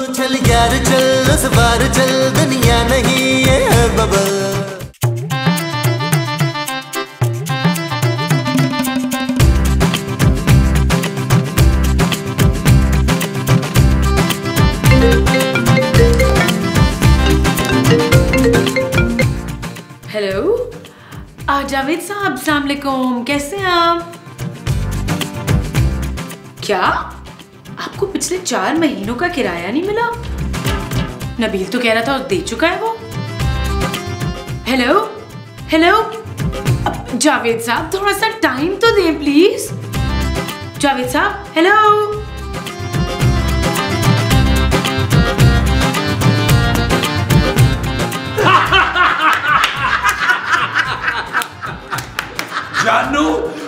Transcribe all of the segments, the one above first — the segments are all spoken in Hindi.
चल यार चल उस बार चल दुनिया नहीं ये है बबल। हेलो जावेद साहब, अस्सलाम वालेकुम, कैसे हैं आप? क्या आपको पिछले 4 महीनों का किराया नहीं मिला? नबील तो कह रहा था दे चुका है वो। हेलो हेलो जावेद साहब, थोड़ा सा टाइम तो दें प्लीज। जावेद साहब, हेलो। जानू,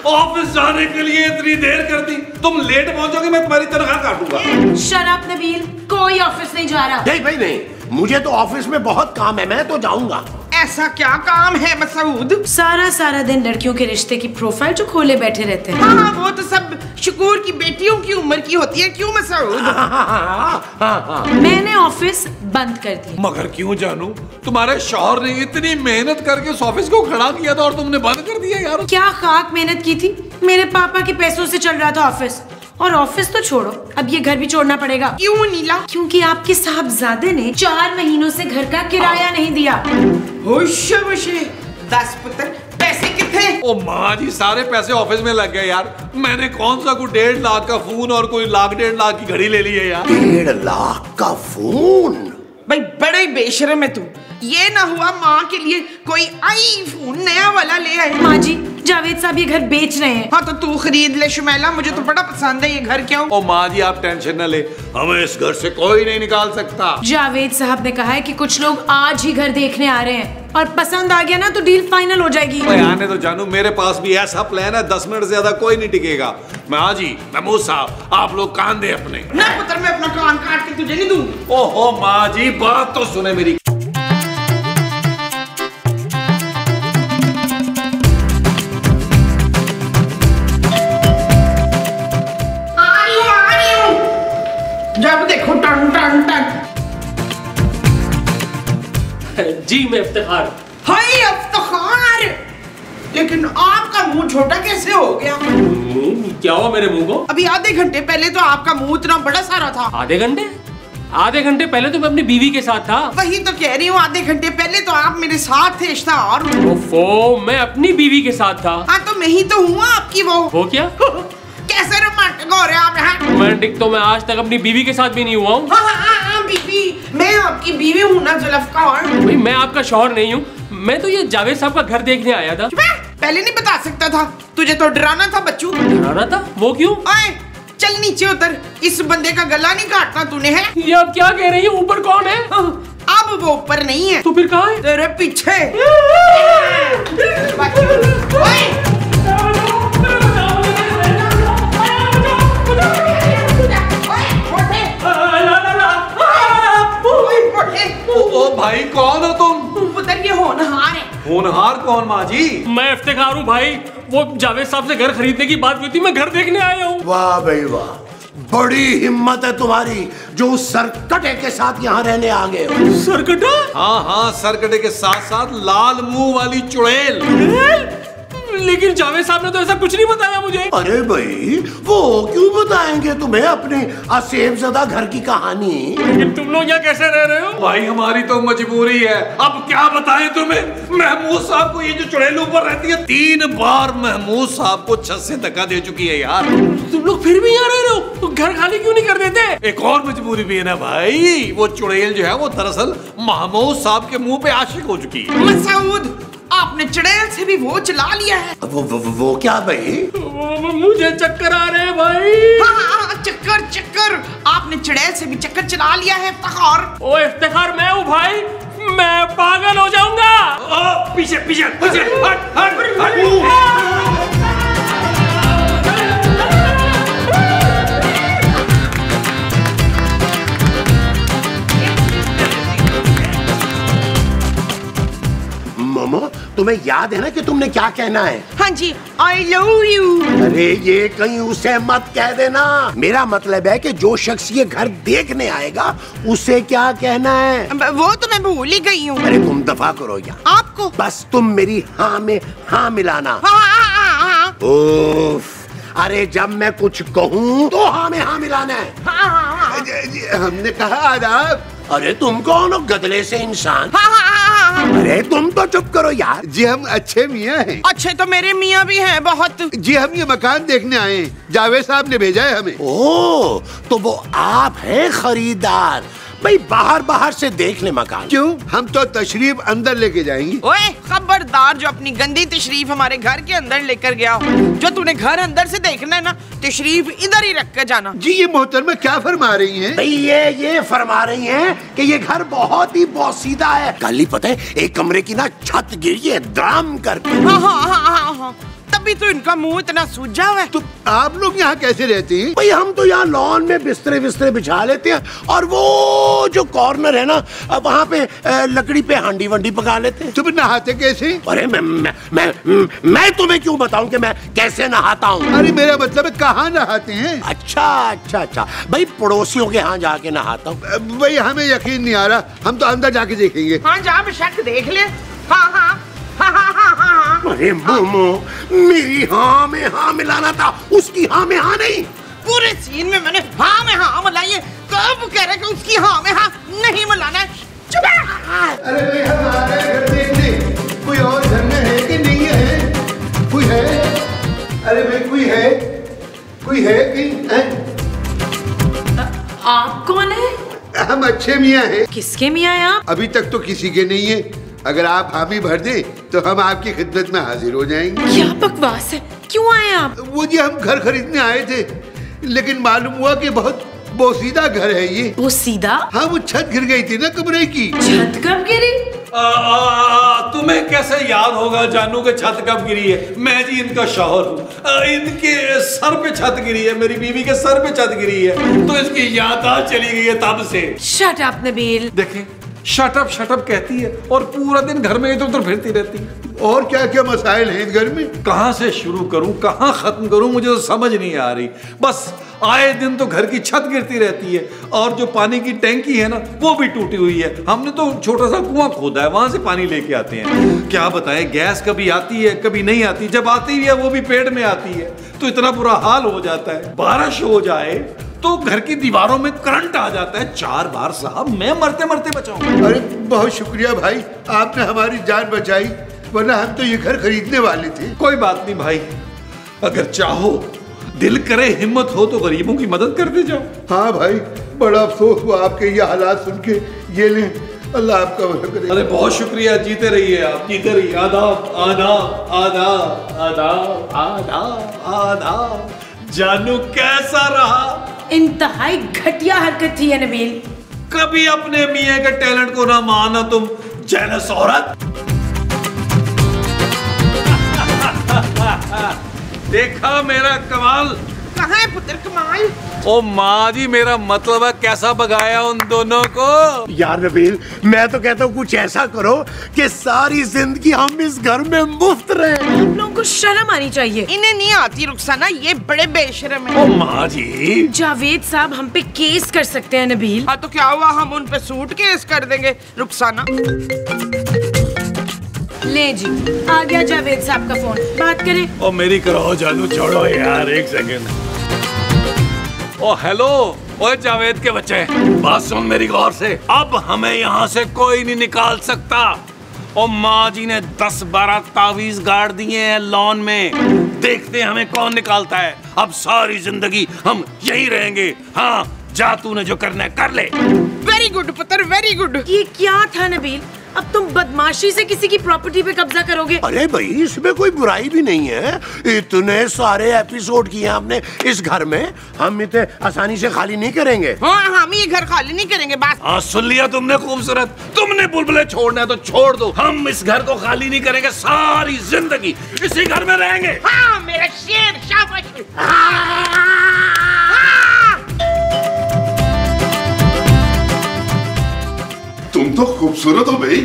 ऑफिस जाने के लिए इतनी देर कर दी, तुम लेट पहुंचोगे मैं तुम्हारी तनख्वाह काटूंगा। शराब नबील, कोई ऑफिस नहीं जा रहा। नहीं भाई नहीं, मुझे तो ऑफिस में बहुत काम है, मैं तो जाऊंगा। ऐसा क्या काम है मसूद? सारा दिन लड़कियों के रिश्ते की प्रोफाइल जो खोले बैठे रहते हैं। हाँ, वो तो सब शकूर की बेटियों की उम्र की होती है, क्यों मसूद? मैंने ऑफिस बंद कर दिया। मगर क्यों जानू? तुम्हारे शौहर ने इतनी मेहनत करके इस ऑफिस को खड़ा किया था और तुमने बंद कर दिया यार। क्या खाक मेहनत की थी, मेरे पापा के पैसों से चल रहा था ऑफिस। और ऑफिस तो छोड़ो, अब ये घर भी छोड़ना पड़ेगा। क्यों नीला? क्योंकि आपके साहबजादे ने 4 महीनों से घर का किराया नहीं दिया। 10 पुत्र, पैसे कितने? ओ माँ जी, सारे पैसे ऑफिस में लग गए यार। मैंने कौन सा कोई 1.5 लाख का फोन और कोई 1.5 लाख की घड़ी ले ली है यार। 1.5 लाख का फोन? भाई बड़े बेशरम है तू। ये ना हुआ माँ के लिए कोई आईफोन नया वाला ले आए। माँ जी, जावेद साहब ये घर बेच रहे हैं। हाँ तो तू खरीद ले शुमैला, मुझे तो बड़ा पसंद है ये घर। क्यों? ओ माँ जी, आप टेंशन न ले, हमें इस घर से कोई नहीं निकाल सकता। जावेद साहब ने कहा है कि कुछ लोग आज ही घर देखने आ रहे हैं और पसंद आ गया ना तो डील फाइनल हो जाएगी। आने तो जानू, मेरे पास भी ऐसा प्लान है, 10 मिनट ज्यादा कोई नहीं टिकेगा। माँ जी, महमूद साहब, आप लोग कान दे अपने। ना पुत्र, मैं अपना कान काट के तुझे नहीं दूंगी। ओहो माँ जी, बात तो सुने मेरी। जब देखो टन टन टन। जी मैं इफ्तिखार। हाय इफ्तिखार, लेकिन आपका मुंह छोटा कैसे हो गया? क्या हुआ मेरे मुंह को? अभी आधे घंटे पहले तो आपका मुंह इतना बड़ा सारा था। आधे घंटे पहले तो मैं अपनी बीवी के साथ था। वही तो कह रही हूँ, आधे घंटे पहले तो आप मेरे साथ थे इश्तार। ओफो, मैं अपनी बीवी के साथ था। हाँ तो मैं ही तो हूँ आपकी वो क्या? कैसे रोमांटिक हो रहे हैं आप? रोमांटिक तो मैं आज तक अपनी बीवी के साथ भी नहीं हुआ हूँ। हाँ, बीवी, मैं आपकी बीवी हूँ ना जुल्फकार। भाई मैं आपका शौहर नहीं हूँ, मैं तो ये जावेद साहब का घर देखने आया था। पहले नहीं बता सकता था? तुझे तो डराना था बच्चू। डराना था? वो क्यों? आए, चल नीचे उतर, इस बंदे का गला नहीं काटना तूने है। ये आप क्या कह रही है? ऊपर कौन है? अब वो ऊपर नहीं है तो फिर कहाँ है? तेरे पीछे। ओ भाई, कौन हो तुम? पुत्र ये होनहार है। होनहार कौन माँ जी? मैं इफ्तिखार हूँ भाई। वो जावेद साहब से घर खरीदने की बात हुई थी, मैं घर देखने आया हूँ। वाह भाई वाह, बड़ी हिम्मत है तुम्हारी जो उस सरकटे के साथ यहाँ रहने आ गए हो। सरकटा? हाँ, सरकटे के साथ साथ लाल मुंह वाली चुड़ैल। लेकिन जावेद साहब ने तो ऐसा कुछ नहीं बताया मुझे। अरे भाई, वो क्यों बताएंगे तुम्हें अपने असेबज़दा घर की कहानी? लेकिन तुम लोग यहाँ कैसे रह रहे हो? भाई हमारी तो मजबूरी है, अब क्या बताएं तुम्हें। महमूद साहब को ये जो चुड़ैल ऊपर रहती है, 3 बार महमूद साहब को छत से धक्का दे चुकी है यार। तुम लोग फिर भी यहाँ रह रहे हो, तो घर खाली क्यों नहीं कर देते? एक और मजबूरी भी है ना भाई, वो चुड़ैल जो है वो दरअसल महमूद साहब के मुंह पे आशिक हो चुकी है। मसूद, आपने चुड़ैल से भी वो चला लिया है। वो क्या भाई? मुझे चक्कर आ रहे हैं भाई। हाँ, चक्कर। आपने चुड़ैल से भी चक्कर चला लिया है इफ्तिखार। ओ इफ्तिखार, मैं हूँ भाई, मैं पागल हो जाऊंगा। पीछे हट। मामा, तुम्हें याद है ना कि तुमने क्या कहना है? हाँ जी, आई लव यू। अरे ये कहीं उसे मत कह देना। मेरा मतलब है कि जो शख्स ये घर देखने आएगा उसे क्या कहना है? वो तो मैं भूल ही गई हूँ। अरे तुम दफा करो यार। आपको बस तुम मेरी हाँ में हाँ मिलाना। हाँ। ओफ, अरे जब मैं कुछ कहूँ तो हाँ में हाँ मिलाना है। हाँ। हमने कहा आदाब। अरे तुम कौन हो गदले से इंसान? हाँ। अरे तुम तो चुप करो यार। जी हम अच्छे मियाँ हैं। अच्छे तो मेरे मियाँ भी हैं बहुत। जी हम ये मकान देखने आए हैं, जावेद साहब ने भेजा है हमें। ओ, तो वो आप हैं खरीदार? भाई बाहर से देख ले मकान। क्यों? हम तो तशरीफ अंदर लेके जाएंगे। ओए खबरदार, जो अपनी गंदी तशरीफ हमारे घर के अंदर लेकर गया हो। जो तूने घर अंदर से देखना है ना, तशरीफ इधर ही रख कर जाना। जी ये मोहतरमा क्या फरमा रही हैं? भाई ये फरमा रही हैं कि ये घर बहुत ही बोसीदा है। कल ही पता है एक कमरे की ना छत गिरी है धड़ाम करके। हाँ। तभी तो इनका मुंह इतना सूजा हुआ है। तो आप लोग यहाँ कैसे रहते हैं? भाई हम तो यहाँ लॉन में बिस्तरे बिछा लेते हैं और वो जो कॉर्नर है ना वहाँ पे लकड़ी पे हांडी वंडी पका लेते हैं। तुम नहाते कैसे? अरे मैं तुम्हें क्यों बताऊं कि मैं कैसे नहाता हूँ? अरे मेरा मतलब है कहाँ नहाते हैं? अच्छा भाई पड़ोसियों के यहाँ जाके नहाता हूँ। भाई हमें यकीन नहीं आ रहा, हम तो अंदर जाके देखेंगे। हाँ जा बेशक देख ले। हाँ। अरे मोमो, मेरी हाँ में हाँ मिलाना था, उसकी हाँ में हाँ नहीं। पूरे सीन में मैंने हाँ में हाँ मिलाई है, कब कह रहे कि उसकी हाँ में हाँ नहीं मिलाना है? चुप है। अरे भाई हमारे घर देखने कोई और घर में है कि नहीं है? कोई है? अरे भाई कोई है कहीं? आप कौन है? हम अच्छे मियाँ हैं। किसके मियाँ हैं आप? अभी तक तो किसी के नहीं है। अगर आप हामी भर दें तो हम आपकी खिदमत में हाजिर हो जाएंगे। क्या बकवास है, क्यों आए आप? वो जी हम घर खरीदने आए थे, लेकिन मालूम हुआ कि बहुत बोसीदा घर है ये। वो सीधा? हाँ वो छत गिर गई थी ना कमरे की। छत कब गिरी? तुम्हें कैसे याद होगा जानू के छत कब गिरी है? मैं जी इनका शौहर हूँ। इनके सर पे छत गिरी है, मेरी बीवी के सर पे छत गिरी है, तो इसकी याददाश्त चली गई है तब से। Shut up Nabeel. देखें शट अप कहती है और पूरा दिन घर में इधर उधर फिरती रहती है। और क्या क्या मसाइल हैं इस घर में? कहाँ से शुरू करूं, कहाँ खत्म करूं, मुझे तो समझ नहीं आ रही। बस आए दिन तो घर की छत गिरती रहती है और जो पानी की टैंकी है ना वो भी टूटी हुई है। हमने तो छोटा सा कुआं खोदा है, वहां से पानी लेके आते हैं। क्या बताएं, गैस कभी आती है कभी नहीं आती, जब आती है वो भी पेड़ में आती है, तो इतना बुरा हाल हो जाता है। बारिश हो जाए तो घर की दीवारों में करंट आ जाता है 4 बार। साहब मैं मरते मरते बचाऊं। अरे बहुत शुक्रिया भाई, आपने हमारी जान बचाई, वरना हम तो ये घर खरीदने वाले थे। कोई बात नहीं भाई, अगर चाहो दिल करे हिम्मत हो तो गरीबों की मदद करते जाओ। हाँ भाई, बड़ा अफसोस हुआ आपके ये हालात सुन के। ये ले, अल्लाह आपका भला करे। अरे बहुत शुक्रिया, जीते रहिए आप, जीते रहिए। आदाब आदाब आदाब आदाब आदाब आदाब। जानू कैसा रहा? इंतहाई घटिया हरकत थी है नबील। कभी अपने मियाँ के टैलेंट को ना माना तुम जेलस औरत। देखा मेरा कमाल? कहाँ है पुत्र कमाल? ओ माँ जी, मेरा मतलब है कैसा भगाया उन दोनों को। यार नबील, मैं तो कहता हूँ कुछ ऐसा करो कि सारी जिंदगी हम इस घर में मुफ्त रहे। आप लोगों को शर्म आनी चाहिए। इन्हें नहीं आती रुखसाना, ये बड़े बेशर्म ओ है। माँ जी, जावेद साहब हम पे केस कर सकते हैं नबील। हाँ तो क्या हुआ, हम उन पे सूट केस कर देंगे रुखसाना। ले जी, आ गया जावेद साहब का फोन, बात करें। ओ मेरी करो जानू, छोड़ो यार एक सेकंड। ओ हेलो, ओए जावेद के बच्चे, बात सुन मेरी गौर से। अब हमें यहाँ से कोई नहीं निकाल सकता। ओ माँ जी ने 10-12 तावीज गाड़ दिए हैं लॉन में, देखते हैं हमें कौन निकालता है। अब सारी जिंदगी हम यहीं रहेंगे। हाँ जा, तूने जो करना है कर ले। वेरी गुड पुत्र, वेरी गुड। ये क्या था नबील, अब तुम बदमाशी से किसी की प्रॉपर्टी पे कब्जा करोगे? अरे भाई इसमें कोई बुराई भी नहीं है, इतने सारे एपिसोड किए हमने इस घर में, हम इतने आसानी से खाली नहीं करेंगे। हाँ हम ये घर खाली नहीं करेंगे बस। हाँ सुन लिया तुमने खूबसूरत, तुमने बुलबुले छोड़ना है तो छोड़ दो, हम इस घर को खाली नहीं करेंगे, सारी जिंदगी इसी घर में रहेंगे। हाँ मेरा शेर, शाबाश। तुम तो खूबसूरत हो भाई।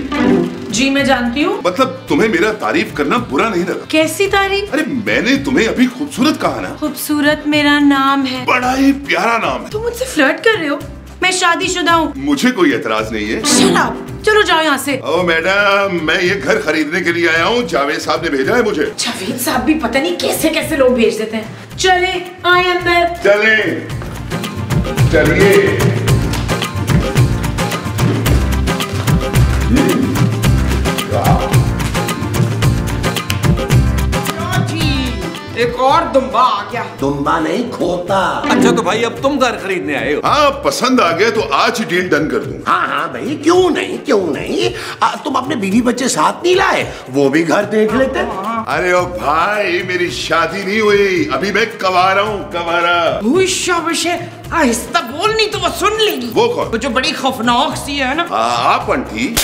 जी मैं जानती हूँ। मतलब तुम्हें मेरा तारीफ करना बुरा नहीं लगा? कैसी तारीफ? अरे मैंने तुम्हें अभी खूबसूरत कहा ना। खूबसूरत मेरा नाम है। बड़ा ही प्यारा नाम है। तुम मुझसे फ्लर्ट कर रहे हो? मैं शादीशुदा हूँ। मुझे कोई एतराज नहीं है। Shut up! चलो जाओ यहाँ से। ओ मैडम, मैं ये घर खरीदने के लिए आया हूँ, जावेद साहब ने भेजा है मुझे। जावेद साहब भी पता नहीं कैसे कैसे लोग भेज देते हैं। चले आए अंदर। चले चलिए। एक और दुम्बा आ गया। दुम्बा नहीं, खोता। अच्छा तो भाई अब तुम घर खरीदने आए हो? हाँ, पसंद आ गया तो आज ही डील डन कर दूं। हाँ हाँ भाई, क्यों नहीं क्यों नहीं। तुम अपने बीवी बच्चे साथ नहीं लाए? वो भी घर देख लेते। अरे ओ भाई, मेरी शादी नहीं हुई, अभी मैं कवारा हूँ, कवारा। आहिस्ता बोल, नहीं तो वो सुन लेगी। वो कौन? वो जो बड़ी खौफनाक सी है ना। आप आंटी?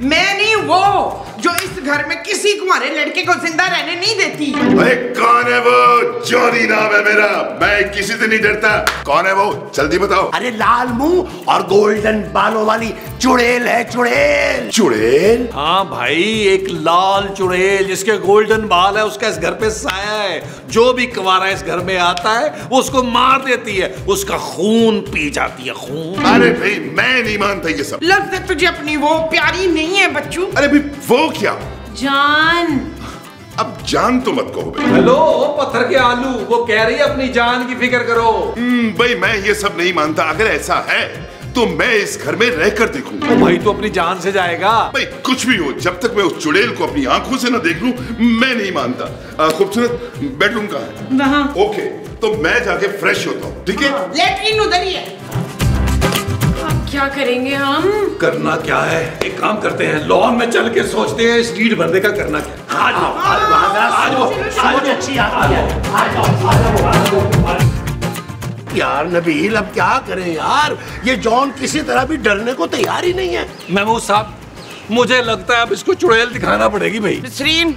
मैं नहीं, वो जो इस घर में किसी कुंवारे लड़के को जिंदा रहने नहीं देती। अरे कौन है वो? जॉनी नाम है मेरा, मैं किसी से नहीं डरता। कौन है वो, जल्दी बताओ। अरे लाल मुंह और गोल्डन बालों वाली चुड़ैल है, चुड़ैल। चुड़ैल? हाँ भाई, एक लाल चुड़ैल जिसके गोल्डन बाल है, उसका इस घर पे साया है। जो भी कुंवारा इस घर में आता है वो उसको मार देती है, उसका खून पी जाती है, खून। अरे भाई मैं नहीं मानता ये सब। लगता है तुझे अपनी वो प्यारी नहीं है बच्चू। अरे भाई वो क्या? जान। अब जान तो मत कहो भाई। हेलो पत्थर के आलू, वो कह रही है अपनी जान की फिक्र करो। भाई मैं ये सब नहीं मानता। अगर ऐसा है तो मैं इस घर में रहकर देखूंगा। भाई तो अपनी जान से जाएगा। भाई कुछ भी हो, जब तक मैं उस चुड़ैल को अपनी आंखों से ना देख लूं, मैं नहीं मानता। खूबसूरत बेडरूम कहाँ है? वहाँ। ओके, तो मैं जाके फ्रेश होता हूँ, ठीक है? लेटरिन उधर ही है। क्या करेंगे हम? करना क्या है, एक काम करते हैं, लॉन में चल के सोचते हैं स्ट्रीट भरने का करना क्या। आज यार नबील, अब क्या करें यार, ये जॉन किसी तरह भी डरने को तैयार ही नहीं है। महमूद साहब, मुझे लगता है अब इसको चुड़ैल दिखाना पड़ेगी भाई। नसरीन,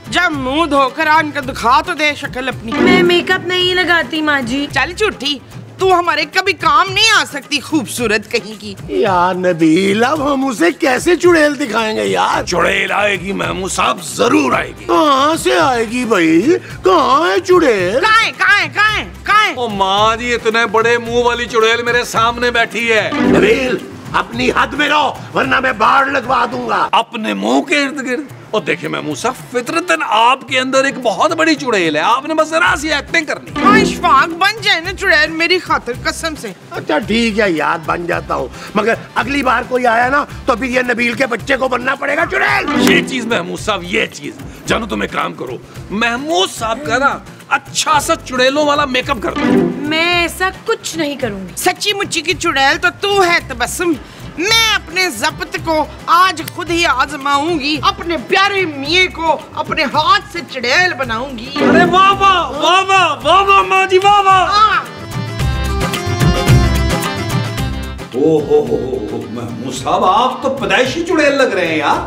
जब मुंह धोकर आकर दिखा तो दे शक्ल अपनी। मैं मेकअप नहीं लगाती माँ जी। चल झूठी, तू हमारे कभी काम नहीं आ सकती, खूबसूरत कहीं की। यार नबील, अब हम उसे कैसे चुड़ैल दिखाएंगे यार? चुड़ैल आएगी महमूद साहब, जरूर आएगी। कहाँ से आएगी भाई? कहाँ है चुड़ैल? कहाँ है, कहाँ है, कहाँ है, कहाँ है? ओ माँ जी, इतने बड़े मुंह वाली चुड़ैल मेरे सामने बैठी है। नबील, अपनी हद में रहो वरना मैं बाढ़ लगवा दूंगा। अपने मुंह के इर्द गिर्द? और देखिए महमूद साहब, फितरतन आपके अंदर एक बहुत बड़ी चुड़ैल है, आपने बस जरा सी एक्टिंग करनी है। हाँ, इशफाक बन जाए ना चुड़ैल मेरी खातिर, कसम से। अच्छा ठीक है यार, बन जाता हूँ, मगर अगली बार कोई आया ना तो फिर ये नबील के बच्चे को बनना पड़ेगा चुड़ैल। ये चीज महमूद साहब, ये चीज जानो, तुम एक काम करो, महमूद साहब का ना अच्छा सा चुड़ैलों वाला मेकअप कर दो। मैं ऐसा कुछ नहीं करूंगी। सच्ची मुच्ची की चुड़ैल तो तू है तबस्सुम। मैं अपने ज़ब्त को आज खुद ही आजमाऊंगी, अपने प्यारे मियाँ को अपने हाथ से चुड़ैल बनाऊंगी। अरे वाह वाह वाह वाह वाह वाह माँ जी, वाह वाह। ओहो महमूद साहब, आप तो पैदाइशी चुड़ैल लग रहे हैं यार।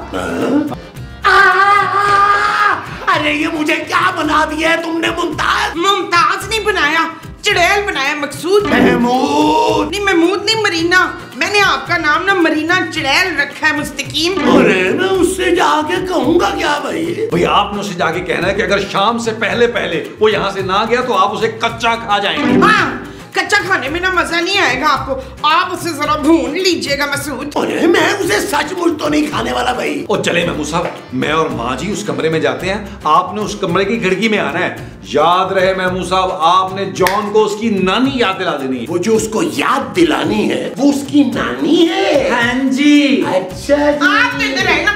अरे ये मुझे क्या बना दिया है तुमने? मुमताज? मुमताज नहीं बनाया, चुड़ैल बनाया मकसूद। महमूद नहीं, महमूद नहीं, मरीना। मैंने आपका नाम ना मरीना चुड़ैल रखा है मुस्तकीम। अरे मैं उससे जाके कहूंगा क्या भाई? भाई आपने उससे जाके कहना है कि अगर शाम से पहले पहले वो यहाँ से ना गया तो आप उसे कच्चा खा जाएंगे। हाँ, कच्चा खाने में ना मजा नहीं आएगा आपको, आप उसे जरा भून लीजिएगा मसूद। अरे मैं उसे सचमुच तो नहीं खाने वाला भाई। और चले महमूद साहब, मैं और माँ जी उस कमरे में जाते हैं, आपने उस कमरे की खिड़की में आना है। याद रहे महमूद साहब, आपने जॉन को उसकी नानी याद दिला देनी है। वो जो उसको याद दिलानी है वो उसकी नानी है? हाँ जी। अच्छा जी। आप इधर आए ना।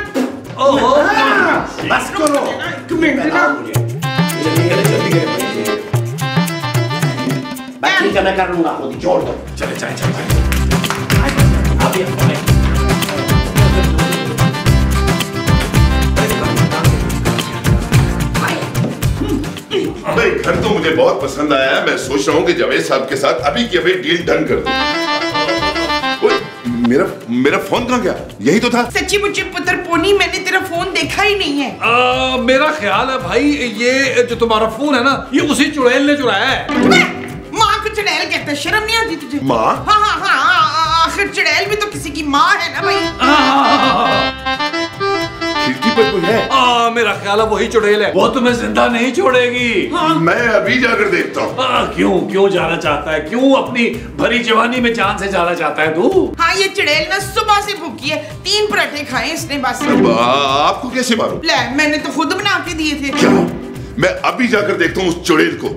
ओहो, बस करो। एक मिनट ना। ठीक है, मैं कर लूंगा, खुद छोड़ दो। चले चले चले भाई घर तो मुझे बहुत पसंद आया है। मैं सोच रहा हूँ कि जावेद साहब के साथ अभी की अभी डील डन कर दूं। मेरा फोन कहाँ गया? यही तो था। सच्ची मुच्ची पुत्र पोनी, मैंने तेरा फोन देखा ही नहीं है। मेरा ख्याल है भाई, ये जो तुम्हारा फोन है ना, ये उसी चुड़ैल ने चुराया है। माँ को चुड़ैल कहते हैं, शर्म नहीं आती तुझे? माँ? हाँ हाँ हाँ, आखिर चुड़ैल भी तो किसी की माँ है ना भाई। हाँ मेरा ख्याल है वही चुड़ैल है, वो तुम्हें जिंदा नहीं छोड़ेगी। मैं अभी जाकर देखता हूँ। क्यों जाना चाहता है? क्यों अपनी भरी जवानी में जान से जाना चाहता है तू? हाँ, ये चुड़ैल ना सुबह से भूखी है, 3 पराठे खाए इसने बस। आपको कैसे मालूम? ले, मैंने तो खुद बना के दिए थे। क्या? मैं अभी जाकर देखता हूँ उस चुड़ैल को।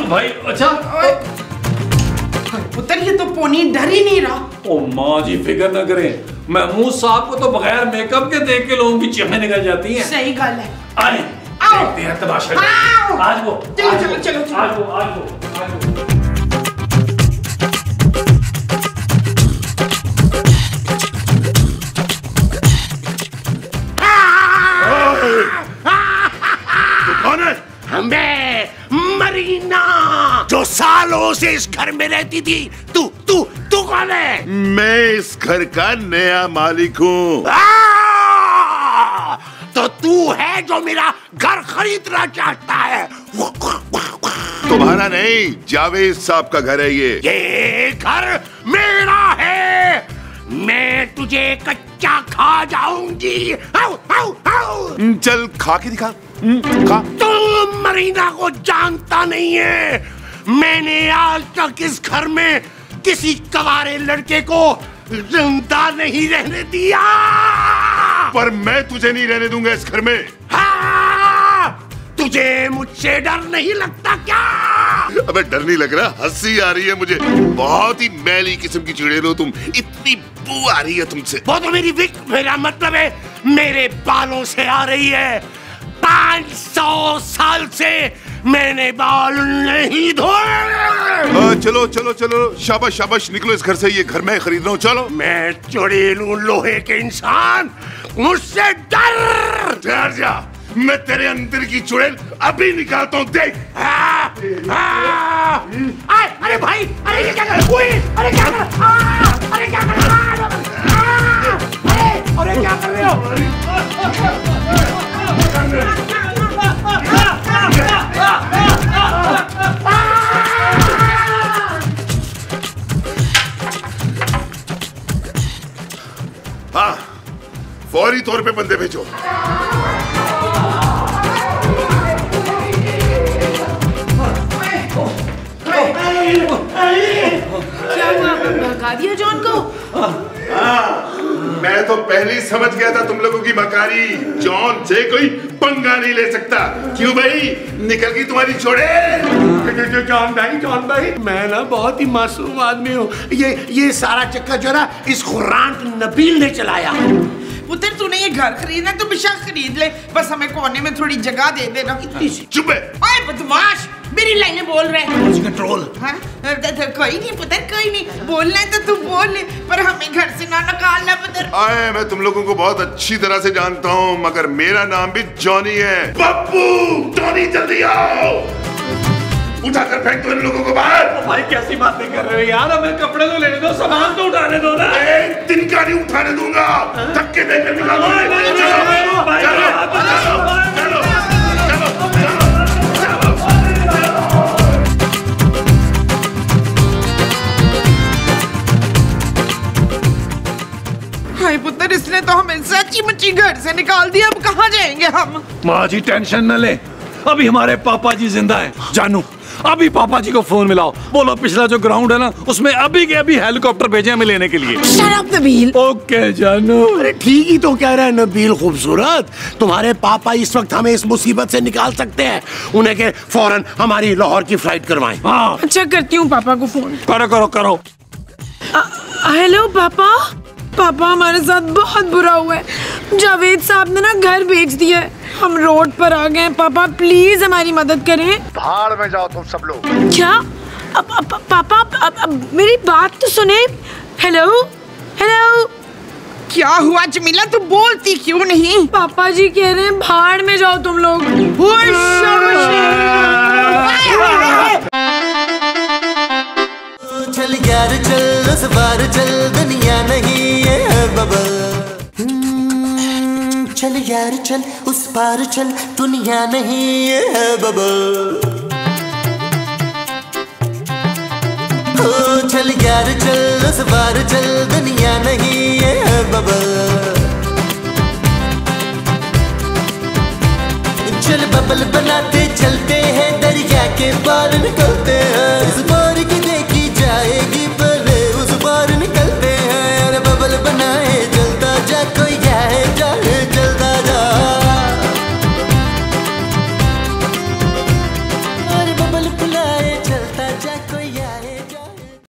भाई अच्छा पुत्र, ये तो पोनी डर ही नहीं रहा। ओ माँ जी फिक्र न करें, महमूद साहब को तो बगैर मेकअप के देख के लोगों की चेहरे निकल जाती हैं। सही गल है। आए देखते हैं तमाशा। आज वो चलो। आज वो कौन है? मैं मरीना, जो सालों से इस घर में रहती थी। तू कौन है? मैं इस घर का नया मालिक हूँ। तो तू है जो मेरा घर खरीदना चाहता है? तुम्हारा नहीं, जावेद साहब का घर है ये घर मेरा है। मैं तुझे कच्चा खा जाऊंगी। चल खा के दिखा। खा। तू मरीना को जानता नहीं है। मैंने आज तक इस घर में किसी कवारे लड़के को जिंदा नहीं रहने दिया। पर मैं तुझे नहीं रहने दूंगा इस घर में। हाँ, तुझे मुझसे डर नहीं लगता क्या? अबे डर नहीं लग रहा, हंसी आ रही है मुझे। बहुत ही मैली किस्म की चुड़ैल हो तुम, इतनी बू आ रही है तुमसे। वो तो मेरा मतलब है मेरे बालों से आ रही है। 500 साल से मैंने बाल नहीं धोए। चलो शाबाश निकलो इस घर से, ये घर मैं खरीद रहा हूँ। चलो। मैं चुड़ैल हूँ, लोहे के इंसान, मुझसे डर। ठहर जा, मैं तेरे अंदर की चुड़ैल अभी निकालता हूँ, देख। अरे भाई, अरे ये क्या कर रहे? अरे क्या कर रहे? अरे क्या कर रहे हो? हाँ, फौरी तौर पे बंदे भेजो। क्या हुआ? भगा दिया जॉन को? मैं तो पहले ही समझ गया था तुम लोगों की मकारी। जॉन से कोई पंगा नहीं ले सकता। क्यों भाई, निकल गई तुम्हारी चुड़ैल? जॉन भाई, मैं ना बहुत ही मासूम आदमी हूँ। ये सारा चक्कर जो ना इस खुरान नबील ने चलाया। पुत्र, तूने ये घर खरीदना तो बेशक खरीद ले, बस हमें कोने में थोड़ी जगह दे देना। चुप है। ओए बदमाश, मेरी लाइनें बोल रहे हैं। कंट्रोल। हाँ? कोई नहीं पुत्र, कोई नहीं। बोलना है तो तू बोल ले, पर हमें घर से ना निकालना पुत्र। आए, मैं तुम लोगों को बहुत अच्छी तरह से जानता हूँ, मगर मेरा नाम भी जॉनी है। पप्पू, जॉनी जल्दी आओ। उठाकर फेंक दो इन लोगों को बाहर। भाई कैसी बातें कर रहे हो यार? हमें कपड़े तो लेने दो, सामान तो उठाने दो ना। एक दिन का नहीं उठाने दूंगा, धक्के देकर निकालो। हाय पुत्र, इसने तो हमें सच्ची मुच्ची घर से निकाल दिया। अब कहाँ जाएंगे हम? माँ जी टेंशन न ले, अभी हमारे पापा जी जिंदा हैं। जानू, अभी पापा जी को फोन मिलाओ, बोलो पिछला जो ग्राउंड है ना उसमें अभी के अभी हेलीकॉप्टर भेजे हमें लेने के लिए। Shut up, Nabeel. ओके जानू। अरे ठीक ही तो कह रहा है नबील खूबसूरत। तुम्हारे पापा इस वक्त हमें इस मुसीबत से निकाल सकते हैं। उन्हें के फौरन हमारी लाहौर की फ्लाइट करवाएं। हाँ अच्छा, करती हूँ पापा को फोन। करो। हेलो पापा। पापा, हमारे साथ बहुत बुरा हुआ है। जावेद साहब ने ना घर बेच दिया है, हम रोड पर आ गए हैं। पापा प्लीज हमारी मदद करें। भाड़ में जाओ तुम सब लोग। क्या? पापा अब मेरी बात तो सुने। हेलो। क्या हुआ जमीला, तू बोलती क्यों नहीं? पापा जी कह रहे हैं भाड़ में जाओ तुम लोग। चल यार चल, उस बार चल, दुनिया नहीं है बबल। चल यार चल, उस पार चल, दुनिया नहीं है बबल। चल यार चल, उस बार चल, दुनिया नहीं है बबल। बनाते चलते हैं, दरिया के पार निकलते